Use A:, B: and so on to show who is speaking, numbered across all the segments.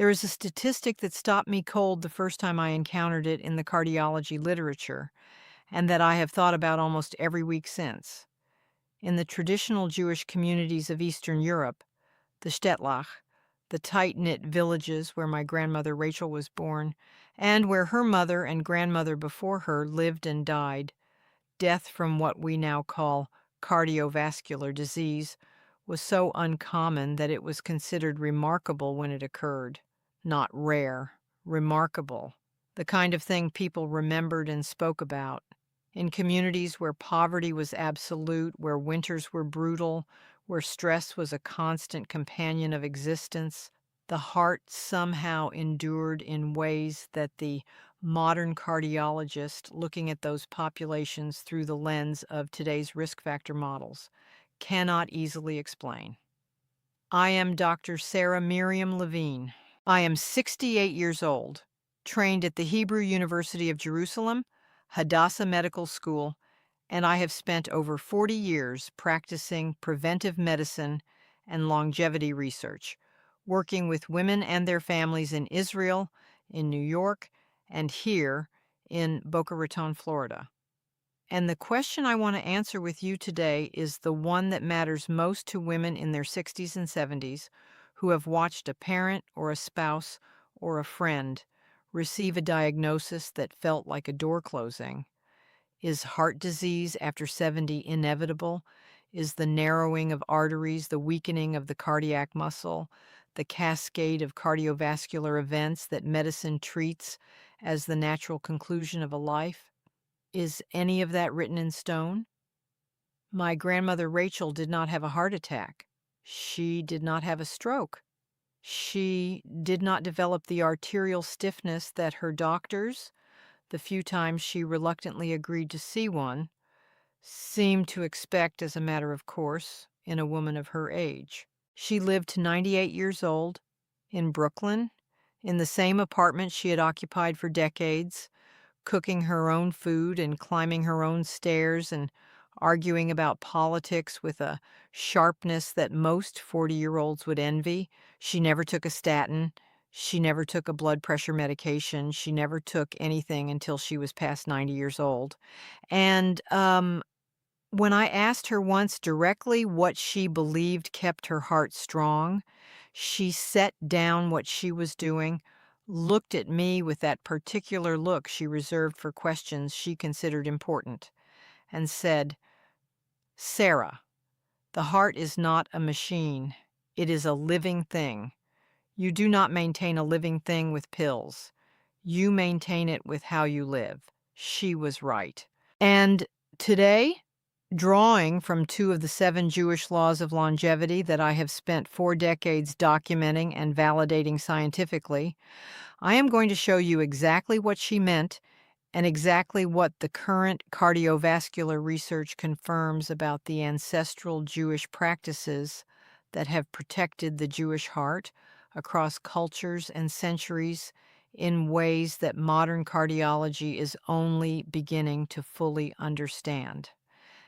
A: There is a statistic that stopped me cold the first time I encountered it in the cardiology literature, and that I have thought about almost every week since. In the traditional Jewish communities of Eastern Europe, the Städtlach, the tight-knit villages where my grandmother Rachel was born, and where her mother and grandmother before her lived and died, death from what we now call cardiovascular disease was so uncommon that it was considered remarkable when it occurred. Not rare, remarkable. The kind of thing people remembered and spoke about. In communities where poverty was absolute, where winters were brutal, where stress was a constant companion of existence, the heart somehow endured in ways that the modern cardiologist, looking at those populations through the lens of today's risk factor models, cannot easily explain. I am Dr. Sarah Miriam Levine. I am 68 years old, trained at the Hebrew University of Jerusalem, Hadassah Medical School, and I have spent over 40 years practicing preventive medicine and longevity research, working with women and their families in Israel, in New York, and here in Boca Raton, Florida. And the question I want to answer with you today is the one that matters most to women in their 60s and 70s who have watched a parent or a spouse or a friend receive a diagnosis that felt like a door closing. Is heart disease after 70 inevitable? Is the narrowing of arteries, the weakening of the cardiac muscle, the cascade of cardiovascular events that medicine treats as the natural conclusion of a life? Is any of that written in stone? My grandmother Rachel did not have a heart attack. She did not have a stroke. She did not develop the arterial stiffness that her doctors, the few times she reluctantly agreed to see one, seemed to expect as a matter of course in a woman of her age. She lived to 98 years old in Brooklyn, in the same apartment she had occupied for decades, cooking her own food and climbing her own stairs and arguing about politics with a sharpness that most 40-year-olds would envy. She never took a statin. She never took a blood pressure medication. She never took anything until she was past 90 years old. And when I asked her once directly what she believed kept her heart strong, she set down what she was doing, looked at me with that particular look she reserved for questions she considered important, and said, "Sarah, the heart is not a machine. It is a living thing. You do not maintain a living thing with pills. You maintain it with how you live." She was right. And today, drawing from 2 of the 7 Jewish laws of longevity that I have spent 4 decades documenting and validating scientifically, I am going to show you exactly what she meant and exactly what the current cardiovascular research confirms about the ancestral Jewish practices that have protected the Jewish heart across cultures and centuries in ways that modern cardiology is only beginning to fully understand.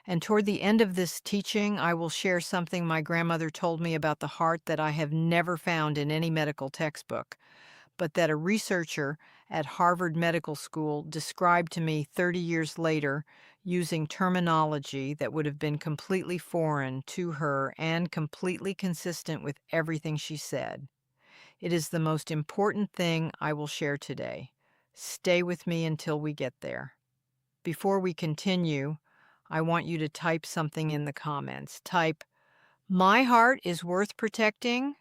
A: And toward the end of this teaching, I will share something my grandmother told me about the heart that I have never found in any medical textbook, but that a researcher at Harvard Medical School described to me 30 years later using terminology that would have been completely foreign to her and completely consistent with everything she said. It is the most important thing I will share today. Stay with me until we get there. Before we continue, I want you to type something in the comments. Type, "My heart is worth protecting,"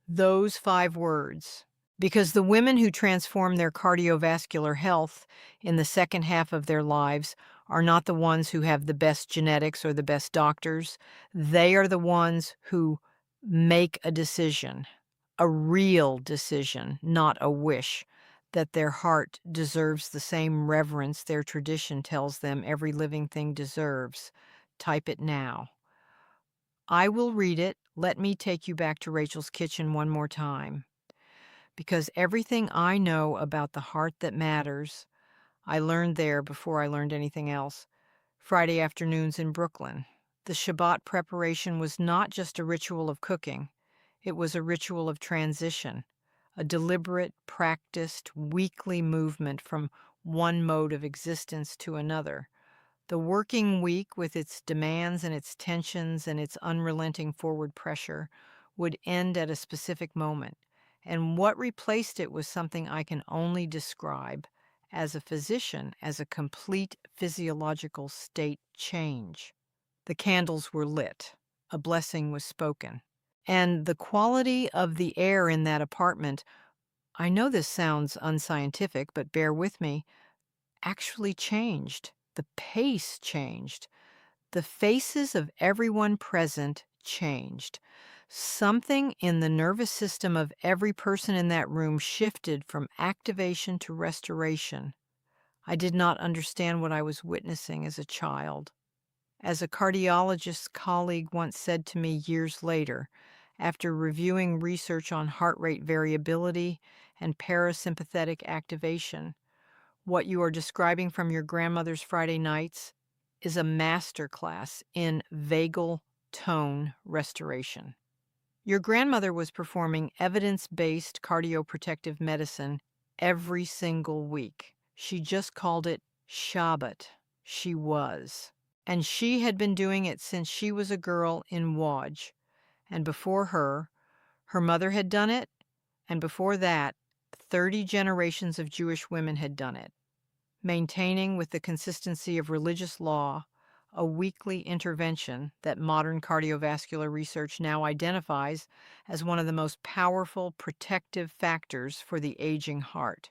A: those 5 words. Because the women who transform their cardiovascular health in the second half of their lives are not the ones who have the best genetics or the best doctors. They are the ones who make a decision, a real decision, not a wish, that their heart deserves the same reverence their tradition tells them every living thing deserves. Type it now. I will read it. Let me take you back to Rachel's kitchen one more time. Because everything I know about the heart that matters, I learned there before I learned anything else. Friday afternoons in Brooklyn. The Shabbat preparation was not just a ritual of cooking. It was a ritual of transition, a deliberate, practiced, weekly movement from one mode of existence to another. The working week, with its demands and its tensions and its unrelenting forward pressure, would end at a specific moment, and what replaced it was something I can only describe as a physician as a complete physiological state change. The candles were lit, a blessing was spoken, and the quality of the air in that apartment, I know this sounds unscientific, but bear with me, actually changed. The pace changed. The faces of everyone present changed. Something in the nervous system of every person in that room shifted from activation to restoration. I did not understand what I was witnessing as a child. As a cardiologist colleague once said to me years later, after reviewing research on heart rate variability and parasympathetic activation, what you are describing from your grandmother's Friday nights is a masterclass in vagal tone restoration. Your grandmother was performing evidence-based cardioprotective medicine every single week. She just called it Shabbat. She was. And she had been doing it since she was a girl in Łódź. And before her, her mother had done it, and before that, 30 generations of Jewish women had done it, maintaining with the consistency of religious law a weekly intervention that modern cardiovascular research now identifies as one of the most powerful protective factors for the aging heart.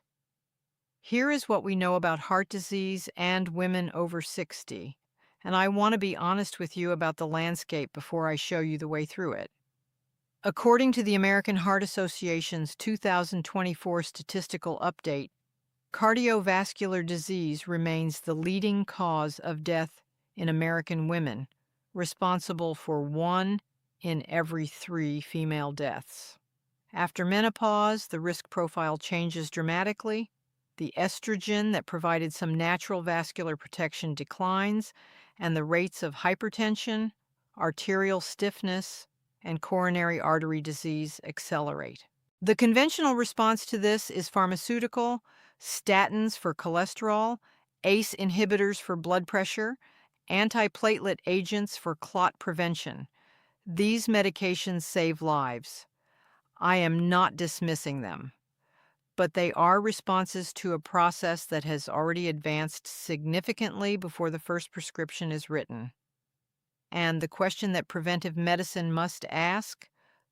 A: Here is what we know about heart disease and women over 60, and I want to be honest with you about the landscape before I show you the way through it. According to the American Heart Association's 2024 statistical update, cardiovascular disease remains the leading cause of death in American women, responsible for 1 in every 3 female deaths. After menopause, the risk profile changes dramatically. The estrogen that provided some natural vascular protection declines, and the rates of hypertension, arterial stiffness, and coronary artery disease accelerate. The conventional response to this is pharmaceutical, statins for cholesterol, ACE inhibitors for blood pressure, antiplatelet agents for clot prevention. These medications save lives. I am not dismissing them, but they are responses to a process that has already advanced significantly before the first prescription is written. And the question that preventive medicine must ask,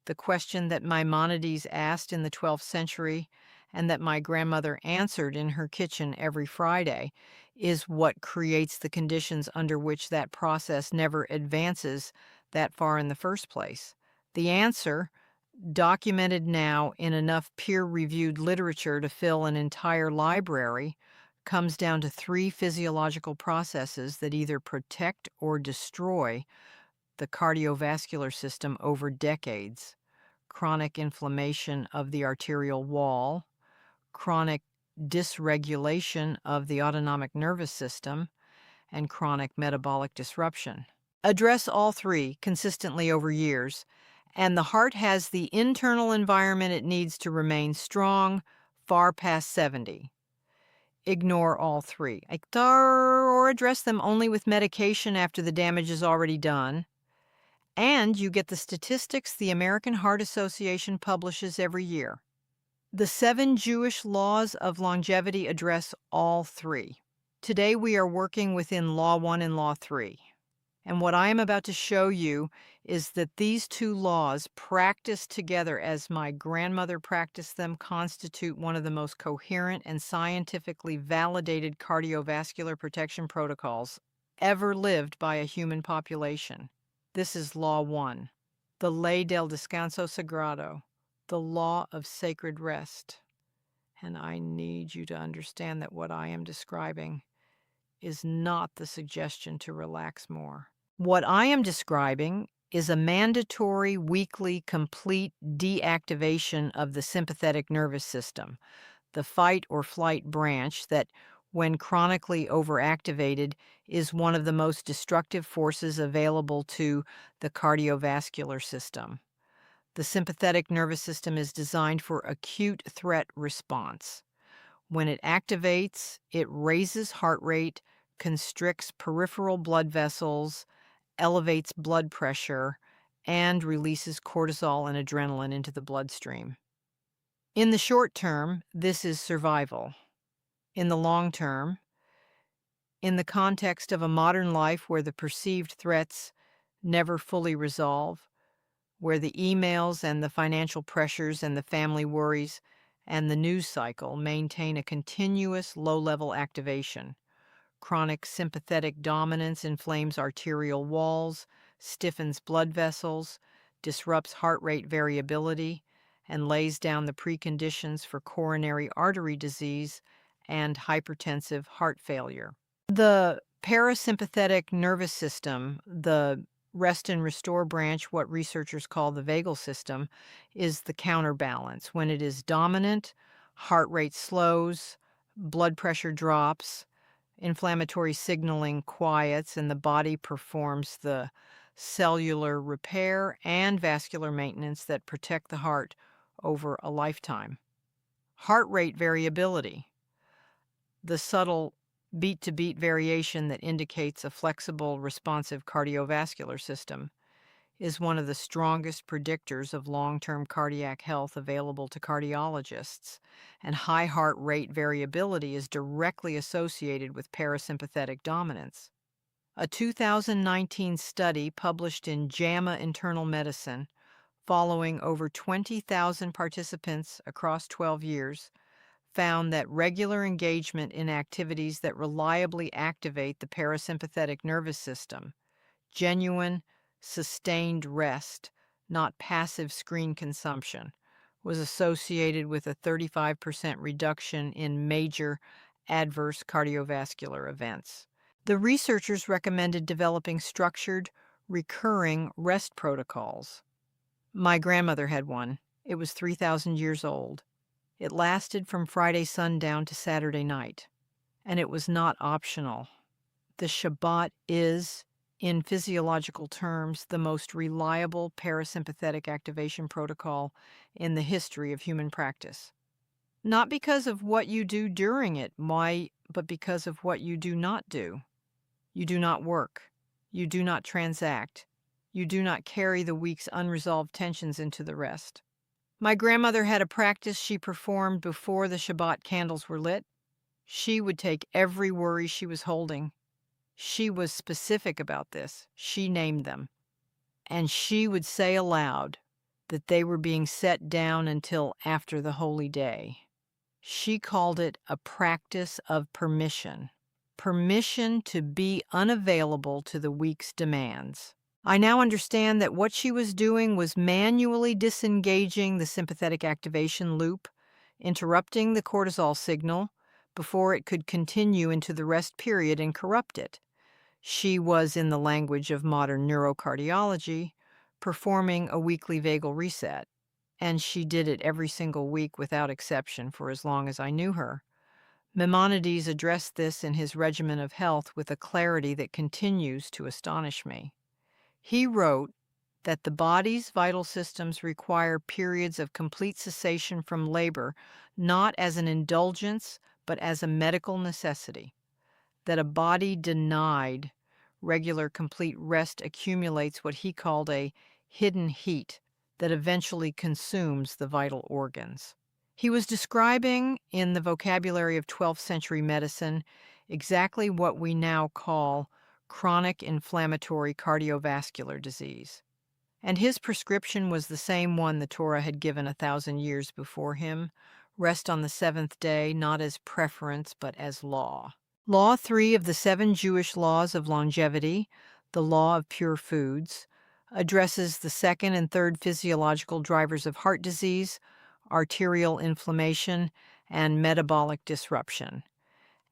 A: the question that Maimonides asked in the 12th century and that my grandmother answered in her kitchen every Friday, is what creates the conditions under which that process never advances that far in the first place. The answer, documented now in enough peer-reviewed literature to fill an entire library, comes down to 3 physiological processes that either protect or destroy the cardiovascular system over decades: chronic inflammation of the arterial wall, chronic dysregulation of the autonomic nervous system, and chronic metabolic disruption. Address all 3 consistently over years, and the heart has the internal environment it needs to remain strong far past 70. Ignore all 3, or address them only with medication after the damage is already done, and you get the statistics the American Heart Association publishes every year. The 7 Jewish laws of longevity address all 3. Today we are working within Law 1 and Law 3. And what I am about to show you is that these 2 laws, practiced together as my grandmother practiced them, constitute one of the most coherent and scientifically validated cardiovascular protection protocols ever lived by a human population. This is Law 1, the Ley del Descanso Sagrado, the law of sacred rest. And I need you to understand that what I am describing is not the suggestion to relax more. What I am describing is a mandatory weekly complete deactivation of the sympathetic nervous system, the fight or flight branch that, when chronically overactivated, is one of the most destructive forces available to the cardiovascular system. The sympathetic nervous system is designed for acute threat response. When it activates, it raises heart rate, constricts peripheral blood vessels, elevates blood pressure, and releases cortisol and adrenaline into the bloodstream. In the short term, this is survival. In the long term, in the context of a modern life where the perceived threats never fully resolve, where the emails and the financial pressures and the family worries and the news cycle maintain a continuous low-level activation, chronic sympathetic dominance inflames arterial walls, stiffens blood vessels, disrupts heart rate variability, and lays down the preconditions for coronary artery disease and hypertensive heart failure. The parasympathetic nervous system, the rest and restore branch, what researchers call the vagal system, is the counterbalance. When it is dominant, heart rate slows, blood pressure drops, inflammatory signaling quiets, and the body performs the cellular repair and vascular maintenance that protect the heart over a lifetime. Heart rate variability, the subtle beat-to-beat variation that indicates a flexible, responsive cardiovascular system, is one of the strongest predictors of long-term cardiac health available to cardiologists, and high heart rate variability is directly associated with parasympathetic dominance. A 2019 study published in JAMA Internal Medicine, following over 20,000 participants across 12 years, found that regular engagement in activities that reliably activate the parasympathetic nervous system, genuine, sustained rest, not passive screen consumption, was associated with a 35% reduction in major adverse cardiovascular events. The researchers recommended developing structured, recurring rest protocols. My grandmother had one. It was 3,000 years old. It lasted from Friday sundown to Saturday night, and it was not optional. The Shabbat is, in physiological terms, the most reliable parasympathetic activation protocol in the history of human practice. Not because of what you do during it, but because of what you do not do. You do not work. You do not transact. You do not carry the week's unresolved tensions into the rest. My grandmother had a practice she performed before the Shabbat candles were lit. She would take every worry she was holding. She was specific about this. She named them. And she would say aloud that they were being set down until after the holy day. She called it a practice of permission. Permission to be unavailable to the week's demands. I now understand that what she was doing was manually disengaging the sympathetic activation loop, interrupting the cortisol signal before it could continue into the rest period and corrupt it. She was, in the language of modern neurocardiology, performing a weekly vagal reset, and she did it every single week without exception for as long as I knew her. Maimonides addressed this in his Regimen of Health with a clarity that continues to astonish me. He wrote that the body's vital systems require periods of complete cessation from labor, not as an indulgence, but as a medical necessity. That a body denied regular complete rest accumulates what he called a hidden heat that eventually consumes the vital organs. He was describing, in the vocabulary of 12th century medicine, exactly what we now call chronic inflammatory cardiovascular disease. And his prescription was the same one the Torah had given 1,000 years before him: rest on the seventh day, not as preference, but as law. Law 3 of the 7 Jewish laws of longevity, the law of pure foods, addresses the second and third physiological drivers of heart disease, arterial inflammation, and metabolic disruption.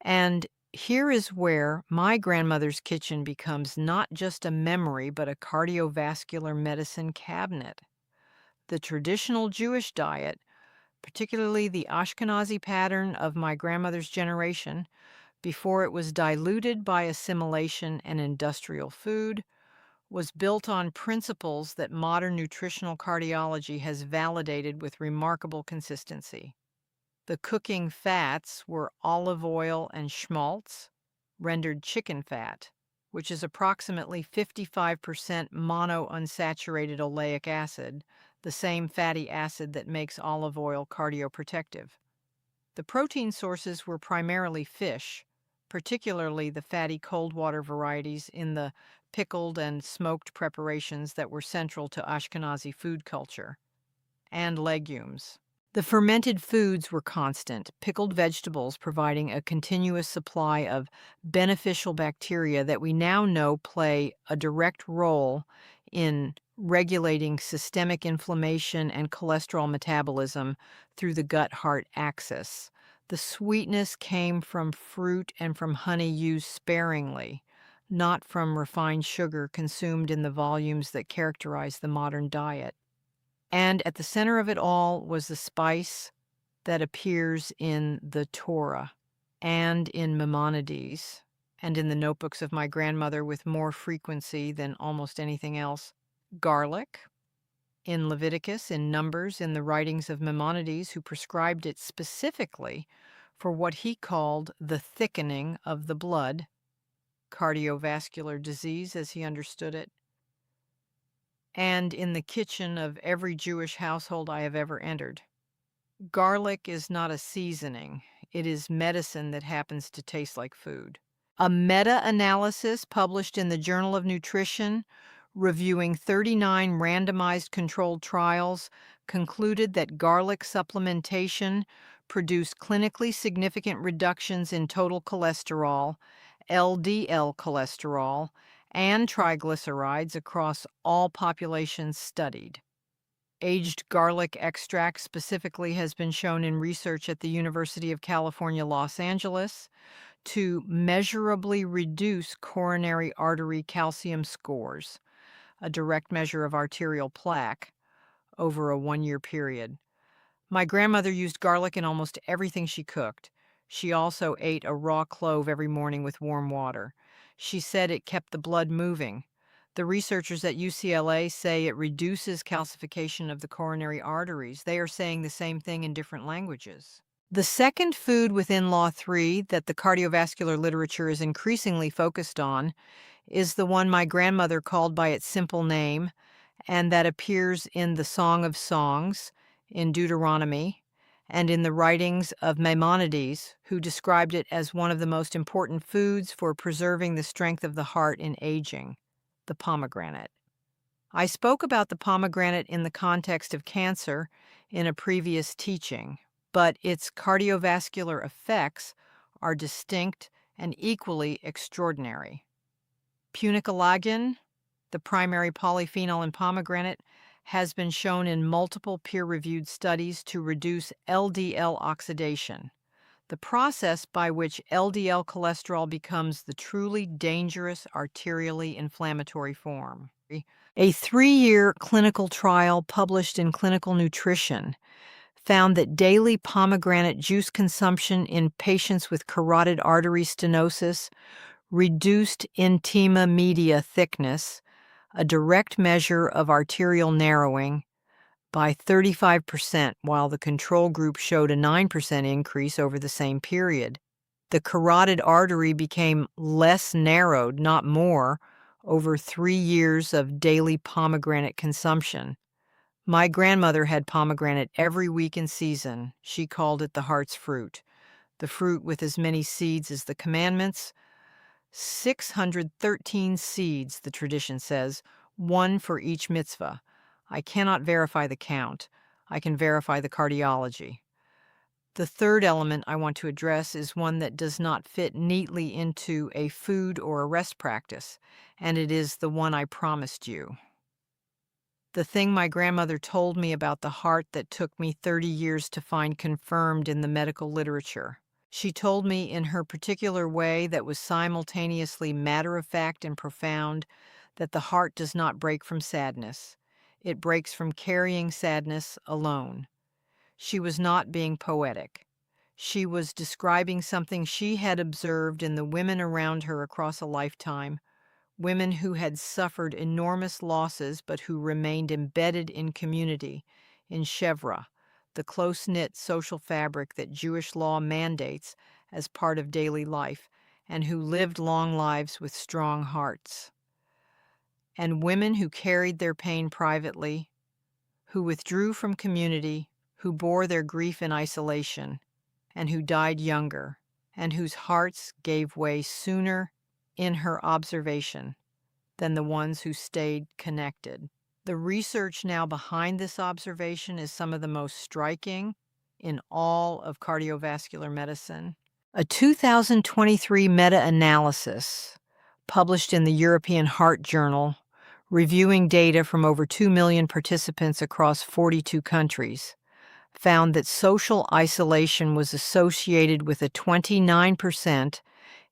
A: And here is where my grandmother's kitchen becomes not just a memory, but a cardiovascular medicine cabinet. The traditional Jewish diet, particularly the Ashkenazi pattern of my grandmother's generation, before it was diluted by assimilation and industrial food, was built on principles that modern nutritional cardiology has validated with remarkable consistency. The cooking fats were olive oil and schmaltz, rendered chicken fat, which is approximately 55% monounsaturated oleic acid, the same fatty acid that makes olive oil cardioprotective. The protein sources were primarily fish, particularly the fatty cold water varieties in the pickled and smoked preparations that were central to Ashkenazi food culture, and legumes. The fermented foods were constant, pickled vegetables providing a continuous supply of beneficial bacteria that we now know play a direct role in regulating systemic inflammation and cholesterol metabolism through the gut-heart axis. The sweetness came from fruit and from honey used sparingly, not from refined sugar consumed in the volumes that characterize the modern diet. And at the center of it all was the spice that appears in the Torah and in Maimonides and in the notebooks of my grandmother with more frequency than almost anything else. Garlic, in Leviticus, in Numbers, in the writings of Maimonides, who prescribed it specifically for what he called the thickening of the blood, cardiovascular disease as he understood it, and in the kitchen of every Jewish household I have ever entered. Garlic is not a seasoning. It is medicine that happens to taste like food. A meta-analysis published in the Journal of Nutrition, reviewing 39 randomized controlled trials, concluded that garlic supplementation produced clinically significant reductions in total cholesterol, LDL cholesterol, and triglycerides across all populations studied. Aged garlic extract specifically has been shown in research at the University of California, Los Angeles, to measurably reduce coronary artery calcium scores, a direct measure of arterial plaque, over a 1-year period. My grandmother used garlic in almost everything she cooked. She also ate a raw clove every morning with warm water. She said it kept the blood moving. The researchers at UCLA say it reduces calcification of the coronary arteries. They are saying the same thing in different languages. The second food within Law 3 that the cardiovascular literature is increasingly focused on is the one my grandmother called by its simple name, and that appears in the Song of Songs, in Deuteronomy, and in the writings of Maimonides, who described it as one of the most important foods for preserving the strength of the heart in aging, the pomegranate. I spoke about the pomegranate in the context of cancer in a previous teaching, but its cardiovascular effects are distinct and equally extraordinary. Punicalagin, the primary polyphenol in pomegranate, has been shown in multiple peer-reviewed studies to reduce LDL oxidation, the process by which LDL cholesterol becomes the truly dangerous arterially inflammatory form. A 3-year clinical trial published in Clinical Nutrition found that daily pomegranate juice consumption in patients with carotid artery stenosis reduced intima media thickness, a direct measure of arterial narrowing, by 35%, while the control group showed a 9% increase over the same period. The carotid artery became less narrowed, not more, over 3 years of daily pomegranate consumption. My grandmother had pomegranate every week in season. She called it the heart's fruit, the fruit with as many seeds as the commandments. 613 seeds, the tradition says, one for each mitzvah. I cannot verify the count. I can verify the cardiology. The third element I want to address is one that does not fit neatly into a food or a rest practice, and it is the one I promised you. The thing my grandmother told me about the heart that took me 30 years to find confirmed in the medical literature. She told me in her particular way that was simultaneously matter-of-fact and profound that the heart does not break from sadness. It breaks from carrying sadness alone. She was not being poetic. She was describing something she had observed in the women around her across a lifetime, women who had suffered enormous losses but who remained embedded in community, in chevra, the close-knit social fabric that Jewish law mandates as part of daily life, and who lived long lives with strong hearts. And women who carried their pain privately, who withdrew from community, who bore their grief in isolation, and who died younger, and whose hearts gave way sooner in her observation than the ones who stayed connected. The research now behind this observation is some of the most striking in all of cardiovascular medicine. A 2023 meta-analysis published in the European Heart Journal, reviewing data from over 2 million participants across 42 countries, found that social isolation was associated with a 29%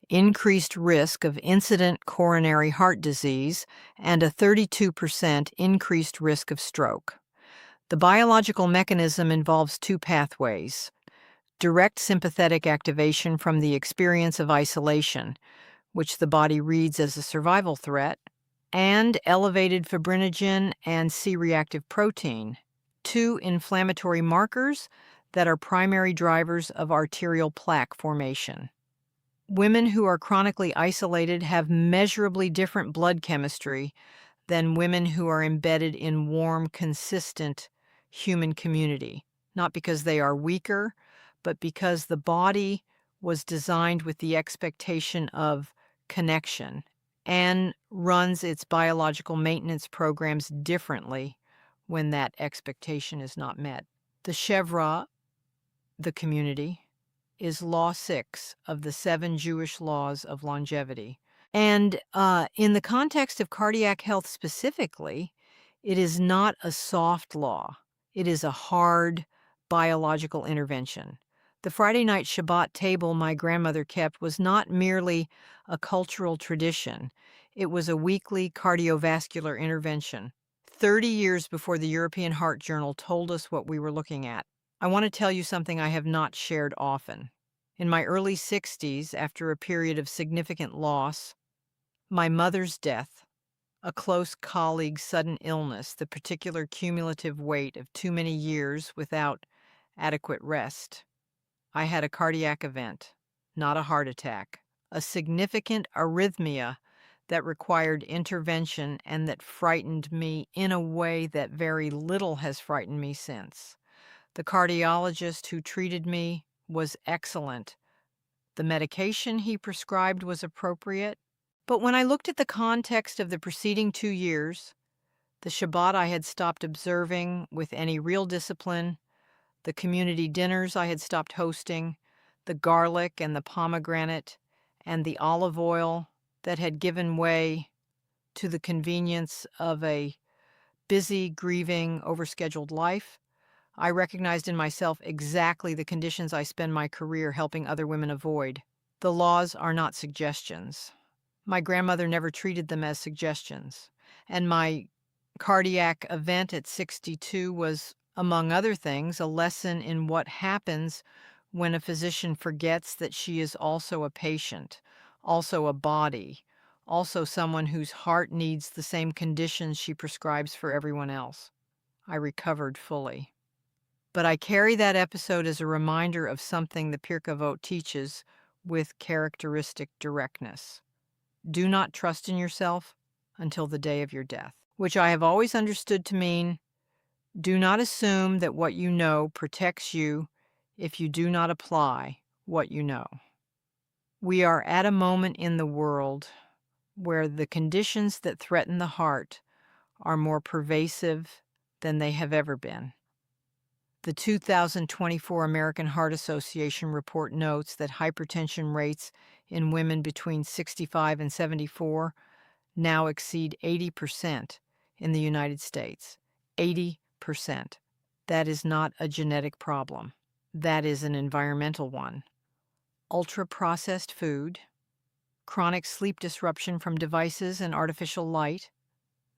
A: increased risk of incident coronary heart disease and a 32% increased risk of stroke. The biological mechanism involves two pathways: direct sympathetic activation from the experience of isolation, which the body reads as a survival threat, and elevated fibrinogen and C-reactive protein, two inflammatory markers that are primary drivers of arterial plaque formation. Women who are chronically isolated have measurably different blood chemistry than women who are embedded in warm, consistent human community, not because they are weaker, but because the body was designed with the expectation of connection and runs its biological maintenance programs differently when that expectation is not met. The chevra, the community, is Law 6 of the 7 Jewish laws of longevity. And in the context of cardiac health specifically, it is not a soft law. It is a hard biological intervention. The Friday night Shabbat table my grandmother kept was not merely a cultural tradition. It was a weekly cardiovascular intervention. 30 years before the European Heart Journal told us what we were looking at. I want to tell you something I have not shared often. In my early 60s, after a period of significant loss, my mother's death, a close colleague's sudden illness, the particular cumulative weight of too many years without adequate rest, I had a cardiac event, not a heart attack, a significant arrhythmia that required intervention and that frightened me in a way that very little has frightened me since. The cardiologist who treated me was excellent. The medication he prescribed was appropriate. But when I looked at the context of the preceding 2 years, the Shabbat I had stopped observing with any real discipline, the community dinners I had stopped hosting, the garlic and the pomegranate and the olive oil that had given way to the convenience of a busy, grieving, overscheduled life, I recognized in myself exactly the conditions I spend my career helping other women avoid. The laws are not suggestions. My grandmother never treated them as suggestions. And my cardiac event at 62 was, among other things, a lesson in what happens when a physician forgets that she is also a patient, also a body, also someone whose heart needs the same conditions she prescribes for everyone else. I recovered fully. But I carry that episode as a reminder of something the Pirkei Avot teaches with characteristic directness. Do not trust in yourself until the day of your death, which I have always understood to mean, do not assume that what you know protects you if you do not apply what you know. We are at a moment in the world where the conditions that threaten the heart are more pervasive than they have ever been. The 2024 American Heart Association report notes that hypertension rates in women between 65 and 74 now exceed 80% in the United States. 80%. That is not a genetic problem. That is an environmental one. Ultra-processed food, chronic sleep disruption from devices and artificial light,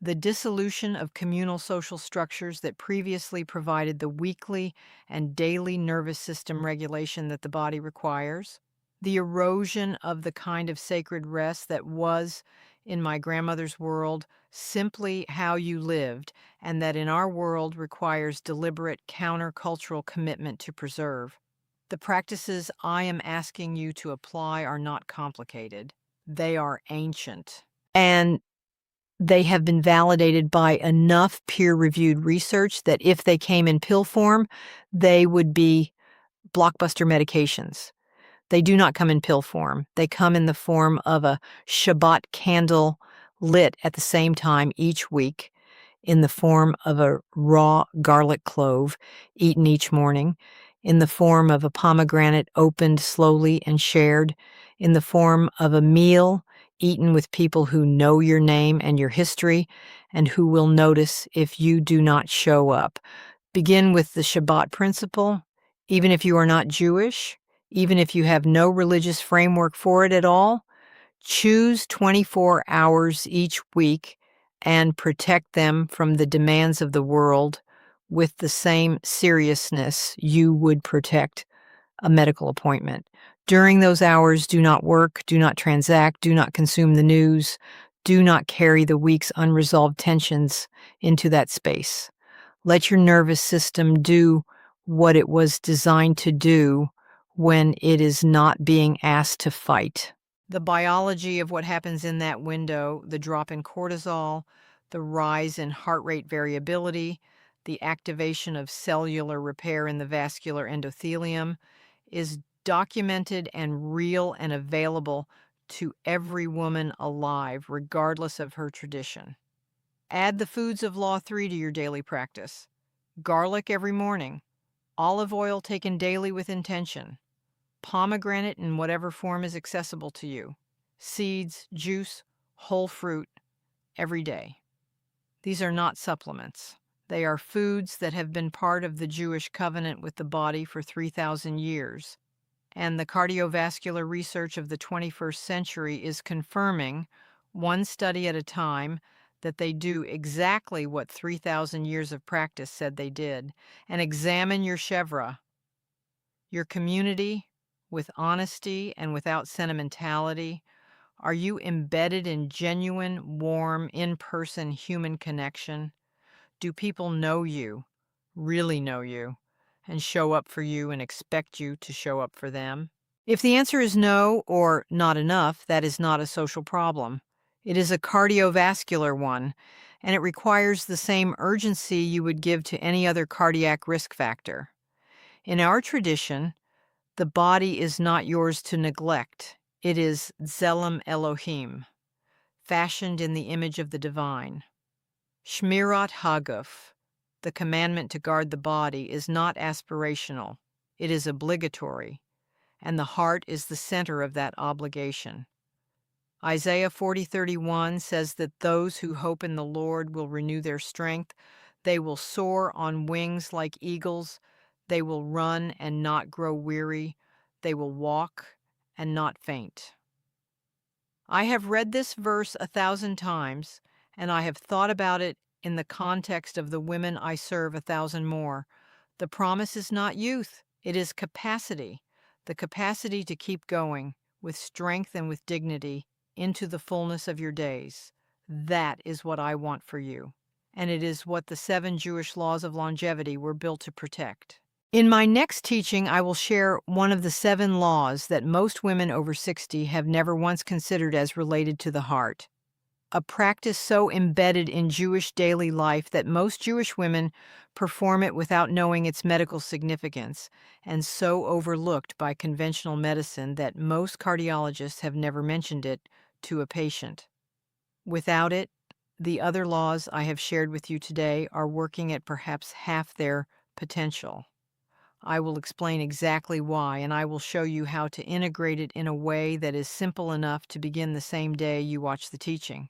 A: the dissolution of communal social structures that previously provided the weekly and daily nervous system regulation that the body requires, the erosion of the kind of sacred rest that was, in my grandmother's world, simply how you lived, and that in our world requires deliberate countercultural commitment to preserve. The practices I am asking you to apply are not complicated. They are ancient. And they have been validated by enough peer-reviewed research that if they came in pill form, they would be blockbuster medications. They do not come in pill form. They come in the form of a Shabbat candle lit at the same time each week, in the form of a raw garlic clove eaten each morning, in the form of a pomegranate opened slowly and shared, in the form of a meal eaten with people who know your name and your history and who will notice if you do not show up. Begin with the Shabbat principle, even if you are not Jewish, even if you have no religious framework for it at all. Choose 24 hours each week and protect them from the demands of the world with the same seriousness you would protect a medical appointment. During those hours, do not work, do not transact, do not consume the news, do not carry the week's unresolved tensions into that space. Let your nervous system do what it was designed to do when it is not being asked to fight. The biology of what happens in that window, the drop in cortisol, the rise in heart rate variability, the activation of cellular repair in the vascular endothelium, is documented and real and available to every woman alive, regardless of her tradition. Add the foods of Law 3 to your daily practice. Garlic every morning, olive oil taken daily with intention, pomegranate in whatever form is accessible to you, seeds, juice, whole fruit, every day. These are not supplements. They are foods that have been part of the Jewish covenant with the body for 3,000 years. And the cardiovascular research of the 21st century is confirming, one study at a time, that they do exactly what 3,000 years of practice said they did. And examine your chevra, your community, with honesty and without sentimentality. Are you embedded in genuine, warm, in-person human connection? Do people know you, really know you, and show up for you and expect you to show up for them? If the answer is no or not enough, that is not a social problem. It is a cardiovascular one, and it requires the same urgency you would give to any other cardiac risk factor. In our tradition, the body is not yours to neglect. It is Tzelem Elohim, fashioned in the image of the divine. Shmirat Haguf, the commandment to guard the body, is not aspirational. It is obligatory, and the heart is the center of that obligation. Isaiah 40:31 says that those who hope in the Lord will renew their strength. They will soar on wings like eagles. They will run and not grow weary. They will walk and not faint. I have read this verse 1,000 times, and I have thought about it in the context of the women I serve 1,000 more. The promise is not youth, it is capacity, the capacity to keep going with strength and with dignity into the fullness of your days. That is what I want for you, and it is what the 7 Jewish laws of longevity were built to protect. In my next teaching, I will share one of the 7 laws that most women over 60 have never once considered as related to the heart. A practice so embedded in Jewish daily life that most Jewish women perform it without knowing its medical significance, and so overlooked by conventional medicine that most cardiologists have never mentioned it to a patient. Without it, the other laws I have shared with you today are working at perhaps half their potential. I will explain exactly why, and I will show you how to integrate it in a way that is simple enough to begin the same day you watch the teaching.